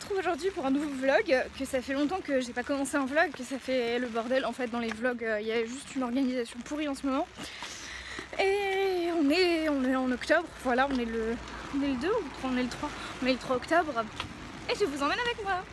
retrouve aujourd'hui pour un nouveau vlog, que ça fait longtemps que j'ai pas commencé un vlog, que ça fait le bordel en fait dans les vlogs, il y a juste une organisation pourrie en ce moment. Et on est en octobre, voilà, on est le 2 ou on est le 3, on est le 3 octobre et je vous emmène avec moi.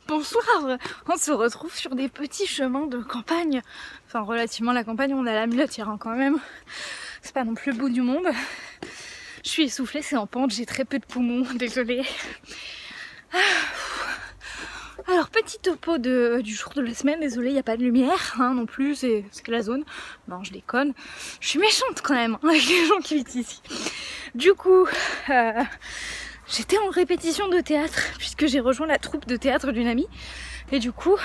Bonsoir, on se retrouve sur des petits chemins de campagne, enfin relativement la campagne, on a la muletière quand même, c'est pas non plus le bout du monde. Je suis essoufflée, c'est en pente, j'ai très peu de poumons, désolée. Alors petit topo du jour de la semaine, désolée il n'y a pas de lumière hein, non plus, c'est que la zone, non je déconne, je suis méchante quand même avec les gens qui vivent ici. Du coup, j'étais en répétition de théâtre puisque j'ai rejoint la troupe de théâtre d'une amie et du coup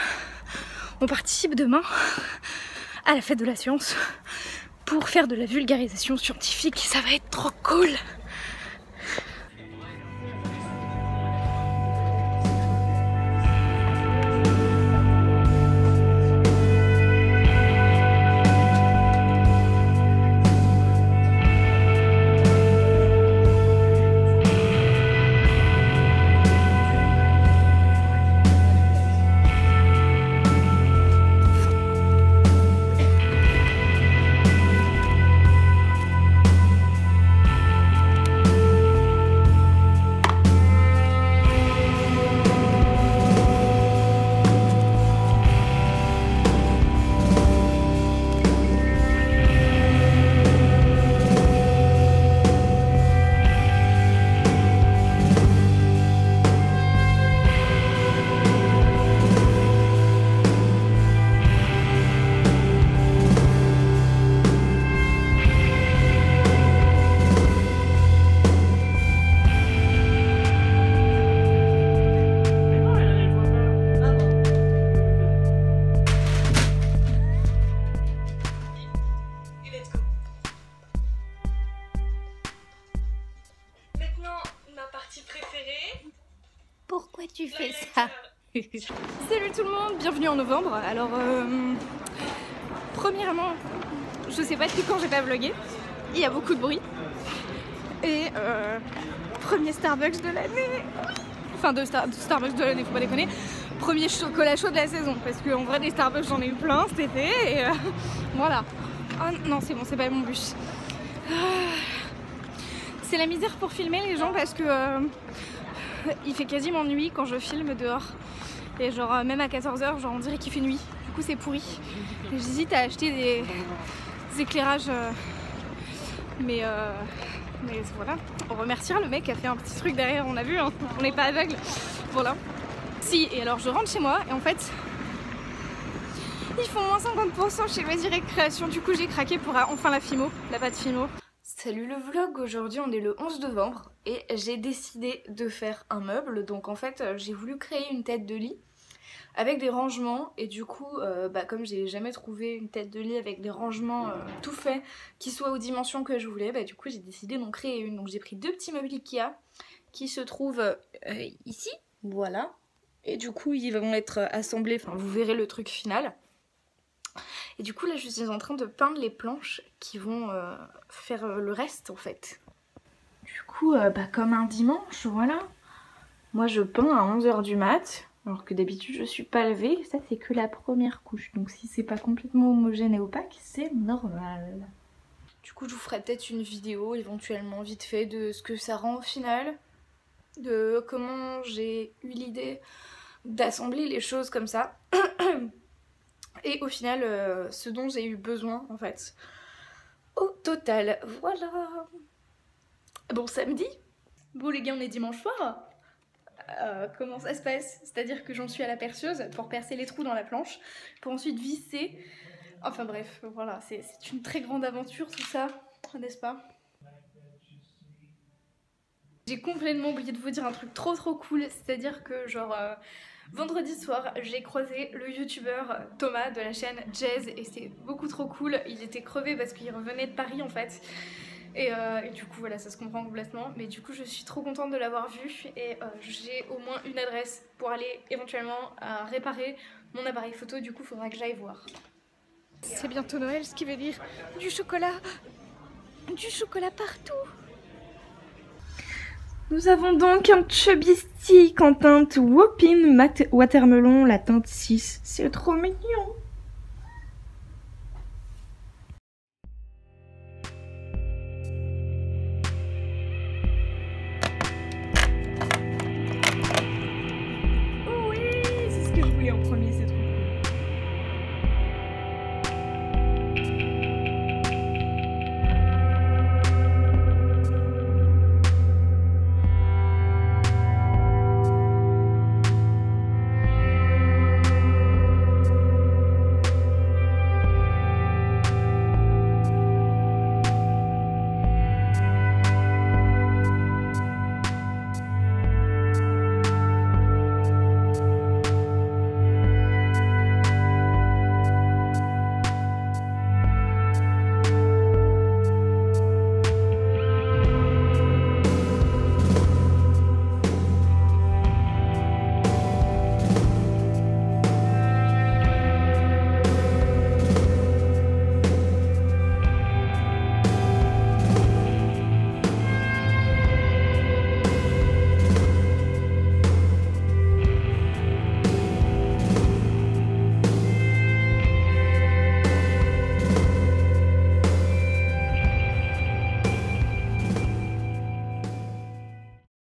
on participe demain à la fête de la science pour faire de la vulgarisation scientifique et ça va être trop cool. Pourquoi tu fais ça? Salut tout le monde, bienvenue en novembre. Alors, premièrement, je sais pas depuis quand j'ai pas vlogué. Il y a beaucoup de bruit. Et premier Starbucks de l'année. Enfin, de Starbucks de l'année, faut pas déconner. Premier chocolat chaud de la saison. Parce qu'en vrai, des Starbucks, j'en ai eu plein cet été. Et voilà. Oh non, c'est bon, c'est pas mon bus. C'est la misère pour filmer les gens parce que il fait quasiment nuit quand je filme dehors. Et genre même à 14h, genre on dirait qu'il fait nuit. Du coup c'est pourri. J'hésite à acheter des éclairages. Mais voilà. On remerciera le mec qui a fait un petit truc derrière, on a vu, hein. On n'est pas aveugle. Voilà. Si, et alors je rentre chez moi et en fait ils font moins 50% chez Loisirs et Création. Du coup j'ai craqué pour enfin la Fimo, la pâte Fimo. Salut le vlog, aujourd'hui on est le 11 novembre et j'ai décidé de faire un meuble. Donc en fait j'ai voulu créer une tête de lit avec des rangements et du coup comme j'ai jamais trouvé une tête de lit avec des rangements tout faits qui soient aux dimensions que je voulais, du coup j'ai décidé d'en créer une. Donc j'ai pris deux petits meubles Ikea qui se trouvent ici, voilà, et du coup ils vont être assemblés, enfin vous verrez le truc final. Et du coup là je suis en train de peindre les planches qui vont faire le reste en fait. Du coup comme un dimanche, voilà. Moi je peins à 11 h du mat, alors que d'habitude je suis pas levée. Ça c'est que la première couche, donc si c'est pas complètement homogène et opaque, c'est normal. Du coup je vous ferai peut-être une vidéo éventuellement vite fait de ce que ça rend au final, de comment j'ai eu l'idée d'assembler les choses comme ça. Et au final ce dont j'ai eu besoin en fait. Au total, voilà. Bon samedi. Bon les gars on est dimanche soir. Comment ça se passe? C'est-à-dire que j'en suis à la perceuse pour percer les trous dans la planche, pour ensuite visser. Enfin bref, voilà, c'est une très grande aventure tout ça, n'est-ce pas? J'ai complètement oublié de vous dire un truc trop cool, c'est-à-dire que genre vendredi soir j'ai croisé le youtubeur Thomas de la chaîne Jazz et c'est beaucoup trop cool. Il était crevé parce qu'il revenait de Paris en fait. Et du coup voilà, ça se comprend complètement, mais du coup je suis trop contente de l'avoir vu et j'ai au moins une adresse pour aller éventuellement réparer mon appareil photo. Du coup faudra que j'aille voir. C'est bientôt Noël, ce qui veut dire du chocolat partout. Nous avons donc un Chubby Stick en teinte Whopping Matte Watermelon, la teinte 6. C'est trop mignon.